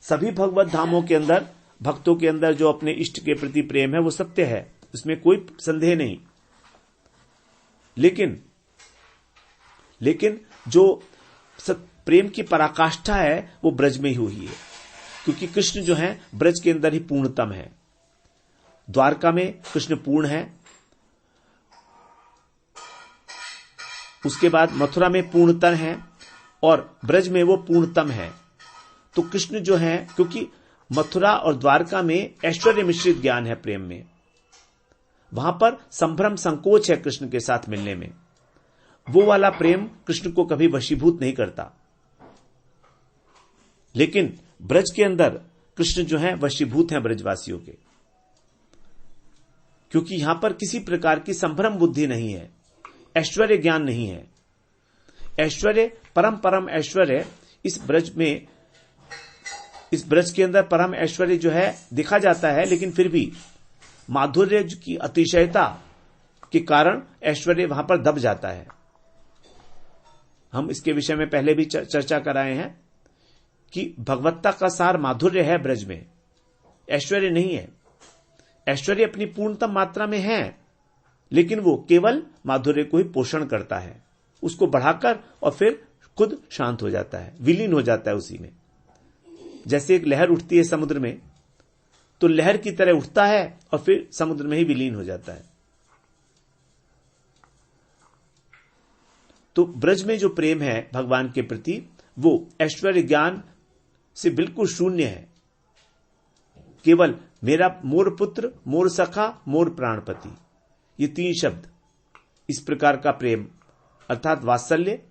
सभी भगवत धामों के अंदर भक्तों के अंदर जो अपने इष्ट के प्रति प्रेम है वो सत्य है, उसमें कोई संदेह नहीं। लेकिन जो प्रेम की पराकाष्ठा है वो ब्रज में ही हुई है, क्योंकि कृष्ण जो है ब्रज के अंदर ही पूर्णतम है। द्वारका में कृष्ण पूर्ण है, उसके बाद मथुरा में पूर्णतम है और ब्रज में वो पूर्णतम है। तो कृष्ण जो है, क्योंकि मथुरा और द्वारका में ऐश्वर्य मिश्रित ज्ञान है प्रेम में, वहां पर संभ्रम संकोच है कृष्ण के साथ मिलने में, वो वाला प्रेम कृष्ण को कभी वशीभूत नहीं करता। लेकिन ब्रज के अंदर कृष्ण जो है वशीभूत हैं ब्रजवासियों के, क्योंकि यहां पर किसी प्रकार की संभ्रम बुद्धि नहीं है, ऐश्वर्य ज्ञान नहीं है। ऐश्वर्य परम ऐश्वर्य इस ब्रज के अंदर परम ऐश्वर्य जो है देखा जाता है, लेकिन फिर भी माधुर्य की अतिशयता के कारण ऐश्वर्य वहां पर दब जाता है। हम इसके विषय में पहले भी चर्चा कराए हैं कि भगवत्ता का सार माधुर्य है ब्रज में, ऐश्वर्य नहीं है। ऐश्वर्य अपनी पूर्णतम मात्रा में है, लेकिन वो केवल माधुर्य को ही पोषण करता है, उसको बढ़ाकर और फिर खुद शांत हो जाता है, विलीन हो जाता है उसी में। जैसे एक लहर उठती है समुद्र में, तो लहर की तरह उठता है और फिर समुद्र में ही विलीन हो जाता है। तो ब्रज में जो प्रेम है भगवान के प्रति, वो ऐश्वर्य ज्ञान से बिल्कुल शून्य है। केवल मेरा मोर पुत्र, मोर सखा, मोर प्राणपति, ये 3 शब्द, इस प्रकार का प्रेम, अर्थात वात्सल्य,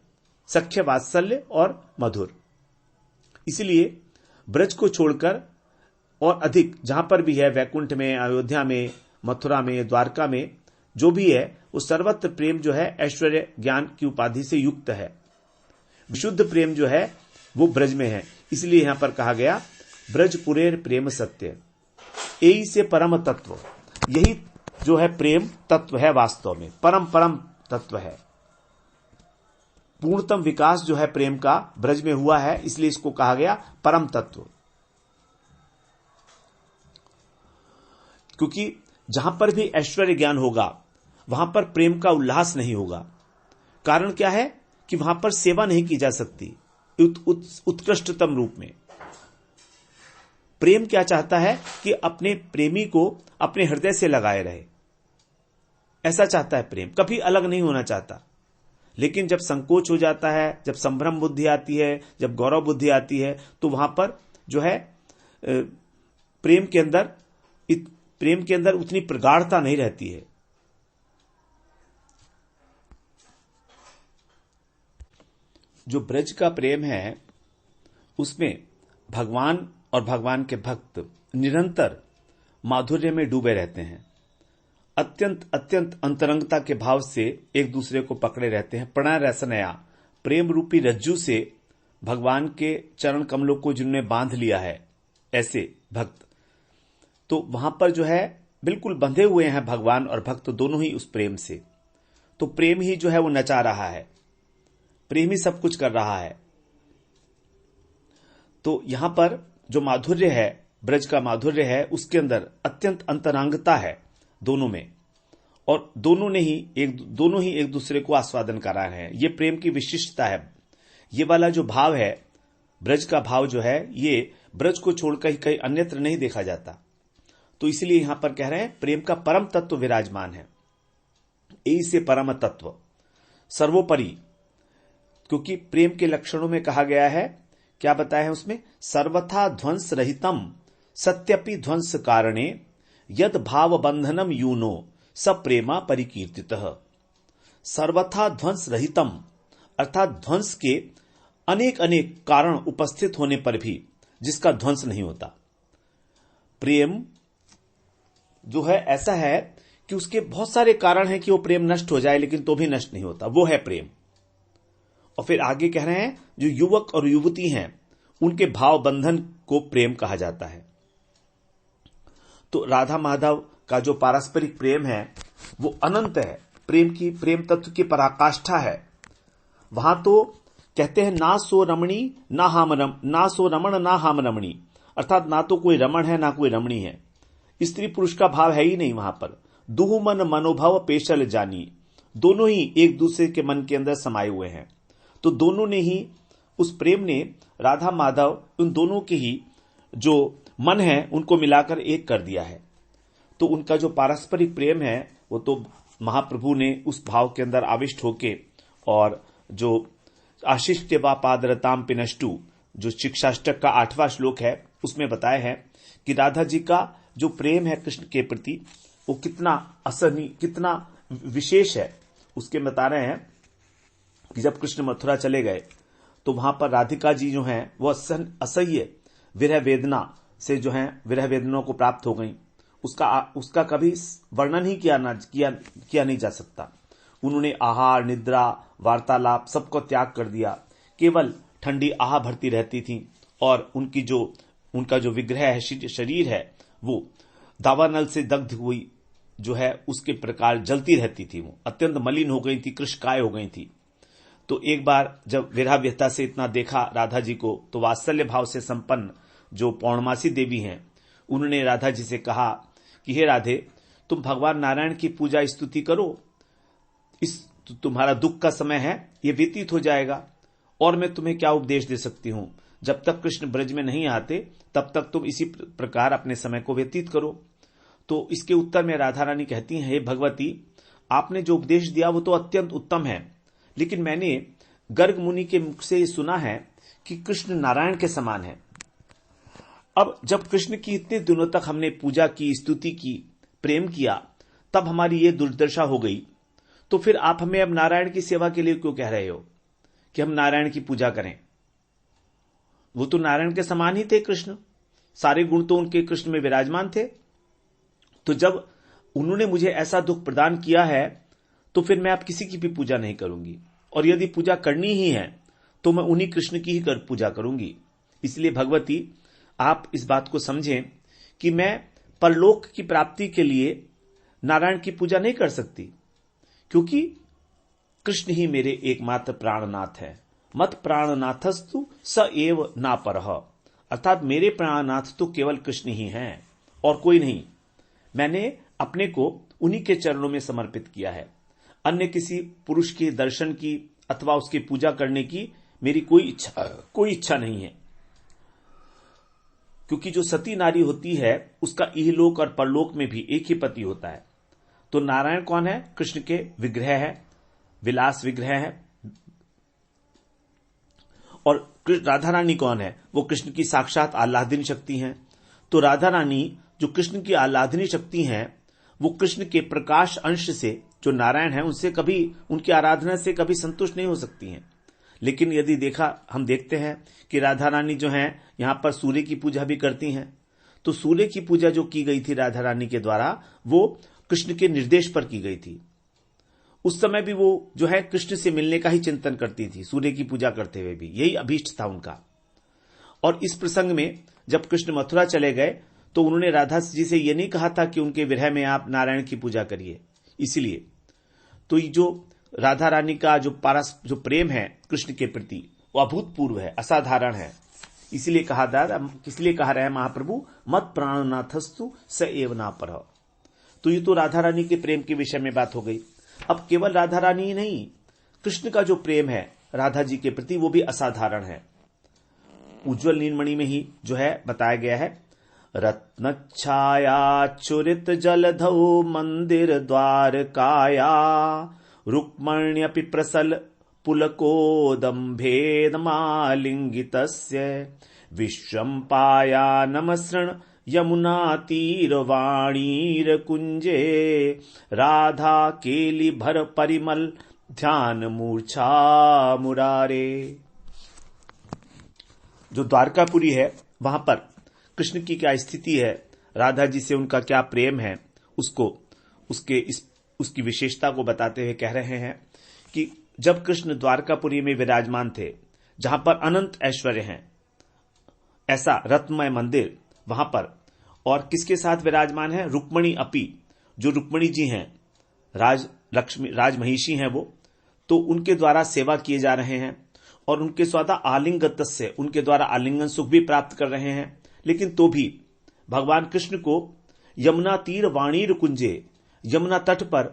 सख्य वात्सल्य और मधुर। इसलिए ब्रज को छोड़कर और अधिक जहां पर भी है, वैकुंठ में, अयोध्या में, मथुरा में, द्वारका में, जो भी है, वो सर्वत्र प्रेम जो है ऐश्वर्य ज्ञान की उपाधि से युक्त है। विशुद्ध प्रेम जो है वो ब्रज में है। इसलिए यहां पर कहा गया ब्रजपुरेर प्रेम सत्य, यही से परम तत्व, यही जो है प्रेम तत्व है, वास्तव में परम तत्व है। पूर्णतम विकास जो है प्रेम का ब्रज में हुआ है, इसलिए इसको कहा गया परम तत्व। क्योंकि जहां पर भी ऐश्वर्य ज्ञान होगा वहां पर प्रेम का उल्लास नहीं होगा। कारण क्या है कि वहां पर सेवा नहीं की जा सकती उत्कृष्टतम रूप में। प्रेम क्या चाहता है कि अपने प्रेमी को अपने हृदय से लगाए रहे, ऐसा चाहता है प्रेम, कभी अलग नहीं होना चाहता। लेकिन जब संकोच हो जाता है, जब संभ्रम बुद्धि आती है, जब गौरव बुद्धि आती है, तो वहां पर जो है प्रेम के अंदर उतनी प्रगाढ़ता नहीं रहती है। जो ब्रज का प्रेम है उसमें भगवान और भगवान के भक्त निरंतर माधुर्य में डूबे रहते हैं, अत्यंत अंतरंगता के भाव से एक दूसरे को पकड़े रहते हैं। प्रणय रसनया, प्रेम रूपी रज्जू से भगवान के चरण कमलों को जिन्होंने बांध लिया है, ऐसे भक्त, तो वहां पर जो है बिल्कुल बंधे हुए हैं भगवान और भक्त दोनों ही उस प्रेम से। तो प्रेम ही जो है वो नचा रहा है, प्रेम ही सब कुछ कर रहा है। तो यहां पर जो माधुर्य है, ब्रज का माधुर्य है, उसके अंदर अत्यंत अंतरंगता है दोनों में, और दोनों ही एक दूसरे को आस्वादन करा रहे हैं। ये प्रेम की विशिष्टता है। ये वाला जो भाव है, ब्रज का भाव जो है, ये ब्रज को छोड़कर कहीं अन्यत्र नहीं देखा जाता। तो इसलिए यहां पर कह रहे हैं प्रेम का परम तत्व विराजमान है, यही से परम तत्व सर्वोपरि। क्योंकि प्रेम के लक्षणों में कहा गया है, क्या बताया है उसमें, सर्वथा ध्वंस रहितम सत्यपि ध्वंस कारणे यद भाव बंधनम यूनो स प्रेमा परिकीर्तितः। सर्वथा ध्वंस रहितम, अर्थात ध्वंस के अनेक कारण उपस्थित होने पर भी जिसका ध्वंस नहीं होता। प्रेम जो है ऐसा है कि उसके बहुत सारे कारण हैं कि वो प्रेम नष्ट हो जाए, लेकिन तो भी नष्ट नहीं होता, वो है प्रेम। और फिर आगे कह रहे हैं जो युवक और युवती हैं उनके भाव बंधन को प्रेम कहा जाता है। तो राधा माधव का जो पारस्परिक प्रेम है वो अनंत है, प्रेम तत्व की पराकाष्ठा है। वहां तो कहते हैं ना सो रमणी ना सो रमण ना हाम रमणी, अर्थात ना तो कोई रमण है ना कोई रमणी है, स्त्री पुरुष का भाव है ही नहीं वहां पर। दुहु मन मनोभव पेशल जानी, दोनों ही एक दूसरे के मन के अंदर समाये हुए हैं। तो दोनों ने ही, उस प्रेम ने राधा माधव उन दोनों के ही जो मन है उनको मिलाकर एक कर दिया है। तो उनका जो पारस्परिक प्रेम है वो तो महाप्रभु ने उस भाव के अंदर आविष्ट होके, और जो आशिष्ट वा पादरताम पिनष्टु जो शिक्षाष्टक का 8वां श्लोक है उसमें बताया है कि राधा जी का जो प्रेम है कृष्ण के प्रति वो कितना असहनीय, कितना विशेष है। उसके बता रहे हैं कि जब कृष्ण मथुरा चले गए तो वहां पर राधिका जी जो हैं वो असह्य विरह वेदना से जो हैं विरह वेदनाओं को प्राप्त हो गई। उसका कभी वर्णन ही किया नहीं जा सकता। उन्होंने आहार, निद्रा, वार्तालाप सबको त्याग कर दिया। केवल ठंडी आह भरती रहती थी और उनका जो विग्रह है, शरीर है, वो दावानल से दग्ध हुई जो है उसके प्रकार जलती रहती थी। वो अत्यंत मलिन हो गई थी, कृशकाय हो गई थी। तो एक बार जब विरह व्यथा से इतना देखा राधा जी को, तो वात्सल्य भाव से संपन्न जो पौर्णमासी देवी हैं उन्होंने राधा जी से कहा कि हे राधे, तुम भगवान नारायण की पूजा स्तुति करो, तुम्हारा दुख का समय है ये व्यतीत हो जाएगा, और मैं तुम्हें क्या उपदेश दे सकती हूं। जब तक कृष्ण ब्रज में नहीं आते तब तक तुम इसी प्रकार अपने समय को व्यतीत करो। तो इसके उत्तर में राधा रानी कहती हैं, हे भगवती, आपने जो उपदेश दिया वो तो अत्यंत उत्तम है, लेकिन मैंने गर्ग मुनि के मुख से सुना है कि कृष्ण नारायण के समान है। अब जब कृष्ण की इतने दिनों तक हमने पूजा की, स्तुति की, प्रेम किया, तब हमारी ये दुर्दशा हो गई, तो फिर आप हमें अब नारायण की सेवा के लिए क्यों कह रहे हो कि हम नारायण की पूजा करें? वो तो नारायण के समान ही थे कृष्ण, सारे गुण तो उनके कृष्ण में विराजमान थे। तो जब उन्होंने मुझे ऐसा दुख प्रदान किया है तो फिर मैं अब किसी की भी पूजा नहीं करूंगी, और यदि पूजा करनी ही है तो मैं उन्हीं कृष्ण की ही पूजा करूंगी। इसलिए भगवती, आप इस बात को समझें कि मैं परलोक की प्राप्ति के लिए नारायण की पूजा नहीं कर सकती, क्योंकि कृष्ण ही मेरे एकमात्र प्राणनाथ है। मत प्राणनाथस्तु स एव ना परह, अर्थात मेरे प्राणनाथ तो केवल कृष्ण ही हैं और कोई नहीं। मैंने अपने को उन्हीं के चरणों में समर्पित किया है। अन्य किसी पुरुष के दर्शन की अथवा उसकी पूजा करने की मेरी कोई इच्छा नहीं है, क्योंकि जो सती नारी होती है उसका इहलोक और परलोक में भी एक ही पति होता है। तो नारायण कौन है? कृष्ण के विग्रह है, विलास विग्रह है। और राधा रानी कौन है? वो कृष्ण की साक्षात आह्लादिनी शक्ति हैं। तो राधा रानी जो कृष्ण की आह्लादिनी शक्ति हैं, वो कृष्ण के प्रकाश अंश से जो नारायण है उनसे कभी, उनकी आराधना से कभी संतुष्ट नहीं हो सकती हैं। लेकिन यदि हम देखते हैं कि राधा रानी जो हैं यहां पर सूर्य की पूजा भी करती हैं, तो सूर्य की पूजा जो की गई थी राधा रानी के द्वारा वो कृष्ण के निर्देश पर की गई थी। उस समय भी वो जो है कृष्ण से मिलने का ही चिंतन करती थी, सूर्य की पूजा करते हुए भी यही अभीष्ट था उनका। और इस प्रसंग में जब कृष्ण मथुरा चले गए तो उन्होंने राधा जी से यह नहीं कहा था कि उनके विरह में आप नारायण की पूजा करिए। इसलिए तो ये जो राधा रानी का जो प्रेम है कृष्ण के प्रति वो अभूतपूर्व है, असाधारण है। इसलिए कहा रहे हैं महाप्रभु, मत प्राणनाथस्तु स एव ना परह। तो ये तो राधा रानी के प्रेम के विषय में बात हो गई। अब केवल राधा रानी ही नहीं, कृष्ण का जो प्रेम है राधा जी के प्रति वो भी असाधारण है। उज्ज्वल नीलमणि में ही जो है बताया गया है, रत्नच्छाया चुरित जलधौ मंदिर द्वार काया रुक्मण्यपि प्रसल पुलकोदम्भेद मालिंगितस्य विश्वम्पाया नमसृण यमुना तीरवाणीर कुंजे राधा केली भर परिमल ध्यान मूर्छा मुरारे। जो द्वारकापुरी है वहां पर कृष्ण की क्या स्थिति है, राधा जी से उनका क्या प्रेम है, उसकी विशेषता को बताते हुए कह रहे हैं कि जब कृष्ण द्वारकापुरी में विराजमान थे, जहां पर अनंत ऐश्वर्य हैं, ऐसा रत्नमय मंदिर वहां पर, और किसके साथ विराजमान है? रुक्मणी अपी, जो रुक्मणी जी हैं, राजमहिषी हैं वो, तो उनके द्वारा सेवा किए जा रहे हैं और उनके द्वारा आलिंगतस्य, उनके द्वारा आलिंगन सुख भी प्राप्त कर रहे हैं। लेकिन तो भी भगवान कृष्ण को यमुना तीर वाणीर कुंजे, यमुना तट पर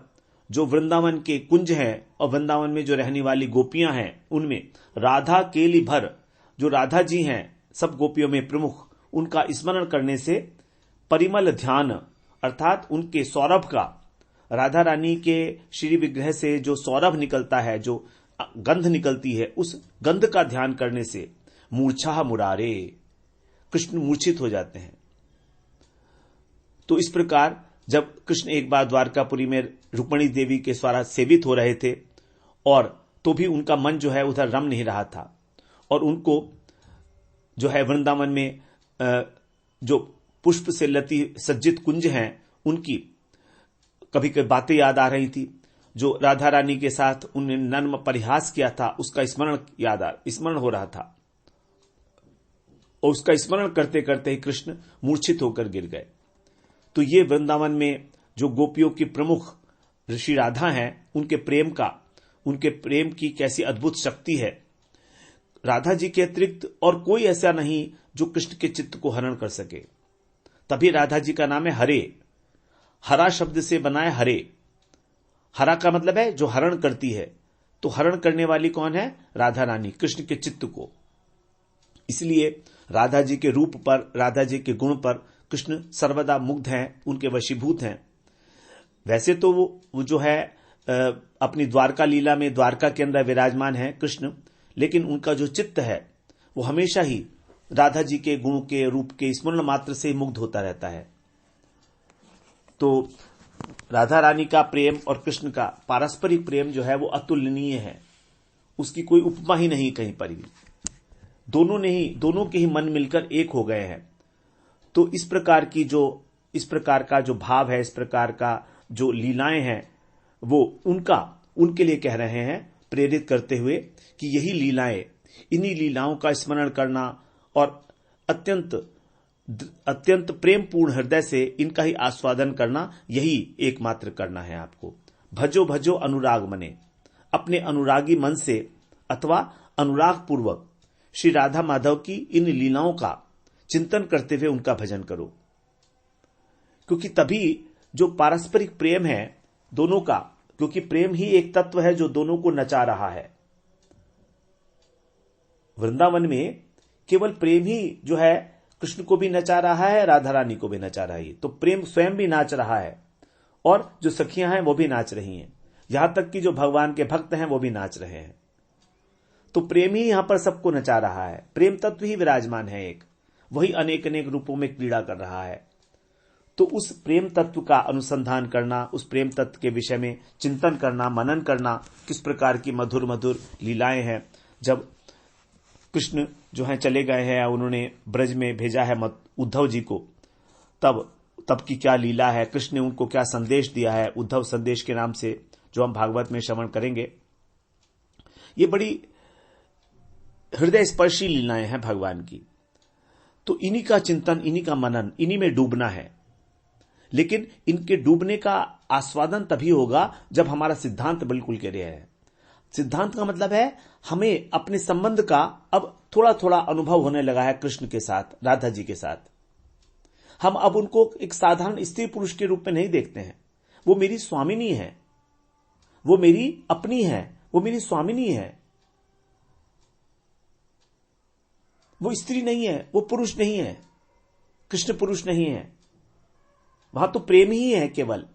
जो वृंदावन के कुंज हैं और वृंदावन में जो रहने वाली गोपियां हैं, उनमें राधा केली भर, जो राधा जी हैं सब गोपियों में प्रमुख, उनका स्मरण करने से परिमल ध्यान अर्थात उनके सौरभ का, राधा रानी के श्री विग्रह से जो सौरभ निकलता है, जो गंध निकलती है, उस गंध का ध्यान करने से मूर्छा मुरारे, कृष्ण मूर्छित हो जाते हैं। तो इस प्रकार जब कृष्ण एक बार द्वारकापुरी में रुक्मिणी देवी के द्वारा सेवित हो रहे थे और तो भी उनका मन जो है उधर रम नहीं रहा था, और उनको जो है वृंदावन में जो पुष्प से लती सज्जित कुंज हैं उनकी कभी कभी बातें याद आ रही थी। जो राधा रानी के साथ उन्हें नन्म परिहास किया था उसका स्मरण हो रहा था, और उसका स्मरण करते करते ही कृष्ण मूर्छित होकर गिर गए। तो ये वृंदावन में जो गोपियों की प्रमुख ऋषि राधा हैं, उनके प्रेम की कैसी अद्भुत शक्ति है। राधा जी के अतिरिक्त और कोई ऐसा नहीं जो कृष्ण के चित्त को हरण कर सके। तभी राधा जी का नाम है हरे। हरा शब्द से बना है हरे। हरा का मतलब है जो हरण करती है, तो हरण करने वाली कौन है? राधा रानी, कृष्ण के चित्त को। इसलिए राधा जी के रूप पर, राधा जी के गुण पर कृष्ण सर्वदा मुग्ध हैं, उनके वशीभूत हैं। वैसे तो वो जो है अपनी द्वारका लीला में द्वारका के अंदर विराजमान है कृष्ण, लेकिन उनका जो चित्त है वो हमेशा ही राधा जी के गुण के रूप के स्मरण मात्र से मुग्ध होता रहता है। तो राधा रानी का प्रेम और कृष्ण का पारस्परिक प्रेम जो है वो अतुलनीय है, उसकी कोई उपमा ही नहीं कहीं पर भी। दोनों के ही मन मिलकर एक हो गए हैं। तो इस प्रकार का जो भाव है, इस प्रकार का जो लीलाएं हैं, वो उनके लिए कह रहे हैं, प्रेरित करते हुए कि यही लीलाएं, इन्हीं लीलाओं का स्मरण करना और अत्यंत प्रेमपूर्ण हृदय से इनका ही आस्वादन करना, यही एकमात्र करना है आपको। भजो भजो अनुराग मने, अपने अनुरागी मन से अथवा अनुराग पूर्वक श्री राधा माधव की इन लीलाओं का चिंतन करते हुए उनका भजन करो, क्योंकि तभी जो पारस्परिक प्रेम है दोनों का, क्योंकि प्रेम ही एक तत्व है जो दोनों को नचा रहा है। वृंदावन में केवल प्रेम ही जो है कृष्ण को भी नचा रहा है, राधा रानी को भी नचा रहा है। तो प्रेम स्वयं भी नाच रहा है और जो सखियां हैं वो भी नाच रही हैं, यहां तक कि जो भगवान के भक्त हैं वो भी नाच रहे हैं। तो प्रेम ही यहां पर सबको नचा रहा है। प्रेम तत्व ही विराजमान है, एक वही अनेक अनेक रूपों में क्रीड़ा कर रहा है। तो उस प्रेम तत्व का अनुसंधान करना, उस प्रेम तत्व के विषय में चिंतन करना, मनन करना, किस प्रकार की मधुर मधुर लीलाएं हैं। जब कृष्ण जो है चले गए हैं, उन्होंने ब्रज में भेजा है उद्धव जी को, तब की क्या लीला है, कृष्ण ने उनको क्या संदेश दिया है, उद्धव संदेश के नाम से, जो हम भागवत में श्रवण करेंगे। ये बड़ी हृदय स्पर्शी लीलाएं हैं भगवान की। तो इन्हीं का चिंतन, इन्हीं का मनन, इन्हीं में डूबना है। लेकिन इनके डूबने का आस्वादन तभी होगा जब हमारा सिद्धांत बिल्कुल क्लियर है। सिद्धांत का मतलब है हमें अपने संबंध का अब थोड़ा थोड़ा अनुभव होने लगा है कृष्ण के साथ, राधा जी के साथ। हम अब उनको एक साधारण स्त्री पुरुष के रूप में नहीं देखते हैं। वो मेरी स्वामिनी है, वो मेरी अपनी है, वो मेरी स्वामिनी है। वो स्त्री नहीं है, वो पुरुष नहीं है, कृष्ण पुरुष नहीं है। वहां तो प्रेम ही है केवल।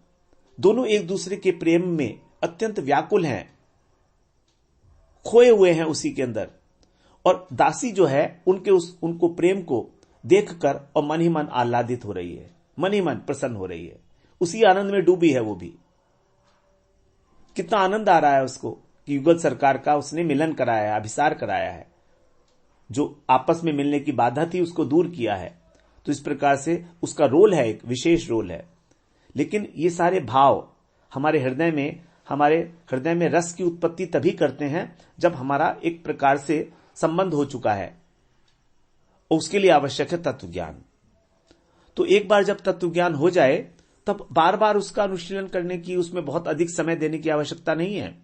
दोनों एक दूसरे के प्रेम में अत्यंत व्याकुल हैं, खोए हुए हैं उसी के अंदर। और दासी जो है उनको प्रेम को देखकर और मन ही मन आह्लादित हो रही है, मन ही मन प्रसन्न हो रही है, उसी आनंद में डूबी है वो भी। कितना आनंद आ रहा है उसको कि युगल सरकार का उसने मिलन कराया है, अभिसार कराया है, जो आपस में मिलने की बाधा थी उसको दूर किया है। तो इस प्रकार से उसका रोल है, एक विशेष रोल है। लेकिन ये सारे भाव हमारे हृदय में रस की उत्पत्ति तभी करते हैं जब हमारा एक प्रकार से संबंध हो चुका है, और उसके लिए आवश्यक है तत्व ज्ञान। तो एक बार जब तत्व ज्ञान हो जाए तब बार बार उसका अनुशीलन करने की, उसमें बहुत अधिक समय देने की आवश्यकता नहीं है।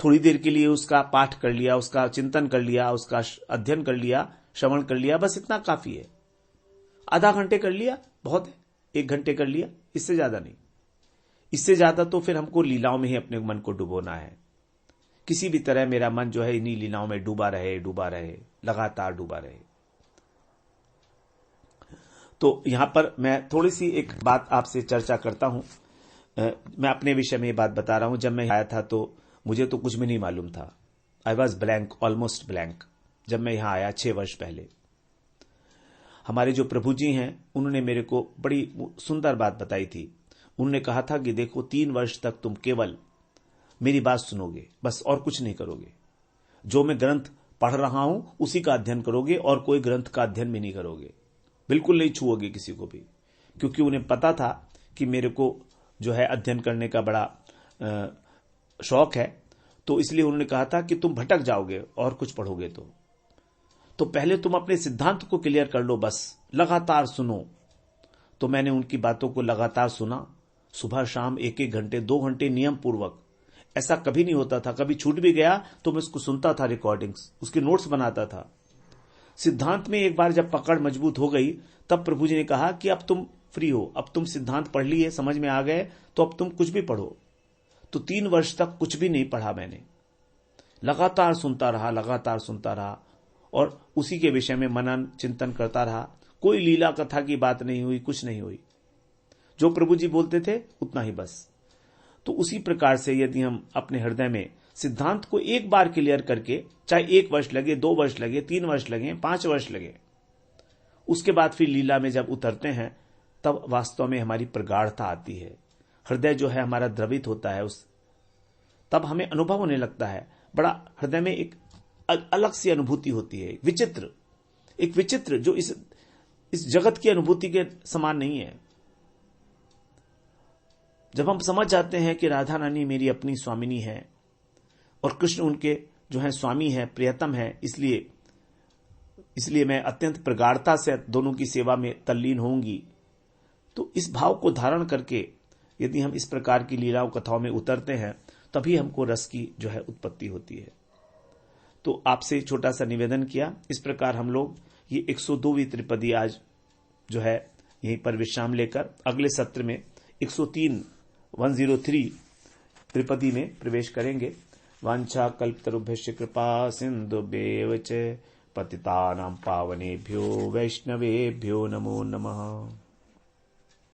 थोड़ी देर के लिए उसका पाठ कर लिया, उसका चिंतन कर लिया, उसका अध्ययन कर लिया, श्रवण कर लिया, बस इतना काफी है। आधा घंटे कर लिया बहुत है, 1 घंटे कर लिया, इससे ज्यादा नहीं। इससे ज्यादा तो फिर हमको लीलाओं में ही अपने मन को डुबोना है। किसी भी तरह मेरा मन जो है इन्हीं लीलाओं में डूबा रहे, लगातार डूबा रहे। तो यहां पर मैं थोड़ी सी एक बात आपसे चर्चा करता हूं। मैं अपने विषय में ये बात बता रहा हूं। जब मैं आया था तो मुझे तो कुछ भी नहीं मालूम था। I was blank, almost blank, जब मैं यहां आया 6 वर्ष पहले। हमारे जो प्रभु जी हैं उन्होंने मेरे को बड़ी सुंदर बात बताई थी। उन्होंने कहा था कि देखो 3 वर्ष तक तुम केवल मेरी बात सुनोगे, बस और कुछ नहीं करोगे। जो मैं ग्रंथ पढ़ रहा हूं उसी का अध्ययन करोगे और कोई ग्रंथ का अध्ययन भी नहीं करोगे, बिल्कुल नहीं छुओगे किसी को भी। क्योंकि उन्हें पता था कि मेरे को जो है अध्ययन करने का बड़ा शौक है, तो इसलिए उन्होंने कहा था कि तुम भटक जाओगे और कुछ पढ़ोगे तो पहले तुम अपने सिद्धांत को क्लियर कर लो, बस लगातार सुनो। तो मैंने उनकी बातों को लगातार सुना, सुबह शाम 1-1 घंटे 2 घंटे नियम पूर्वक। ऐसा कभी नहीं होता था, कभी छूट भी गया तो मैं उसको सुनता था, रिकॉर्डिंग्स, उसके नोट्स बनाता था। सिद्धांत में एक बार जब पकड़ मजबूत हो गई तब प्रभु जी ने कहा कि अब तुम फ्री हो, अब तुम सिद्धांत पढ़ लिए, समझ में आ गए, तो अब तुम कुछ भी पढ़ो। तो 3 वर्ष तक कुछ भी नहीं पढ़ा मैंने, लगातार सुनता रहा और उसी के विषय में मनन चिंतन करता रहा। कोई लीला कथा की बात नहीं हुई, कुछ नहीं हुई। जो प्रभु जी बोलते थे उतना ही बस। तो उसी प्रकार से यदि हम अपने हृदय में सिद्धांत को एक बार क्लियर करके, चाहे 1 वर्ष लगे, 2 वर्ष लगे, 3 वर्ष लगे, 5 वर्ष लगे, उसके बाद फिर लीला में जब उतरते हैं तब वास्तव में हमारी प्रगाढ़ता आती है। हृदय जो है हमारा द्रवित होता है, तब हमें अनुभव होने लगता है। बड़ा हृदय में एक अलग सी अनुभूति होती है, एक विचित्र जो इस जगत की अनुभूति के समान नहीं है। जब हम समझ जाते हैं कि राधा रानी मेरी अपनी स्वामिनी है और कृष्ण उनके जो है स्वामी है, प्रियतम है, इसलिए मैं अत्यंत प्रगाढ़ता से दोनों की सेवा में तल्लीन होंगी। तो इस भाव को धारण करके यदि हम इस प्रकार की लीलाओं कथाओं में उतरते हैं तभी हमको रस की जो है उत्पत्ति होती है। तो आपसे छोटा सा निवेदन किया। इस प्रकार हम लोग ये 102वीं त्रिपदी आज जो है यहीं पर विश्राम लेकर अगले सत्र में 103 त्रिपदी में प्रवेश करेंगे। वांछा कल्पतरुभ्यश्च कृपा सिन्धुभ्येव च पतितानां पावनेभ्यो वैष्णवेभ्यो नमो नमः।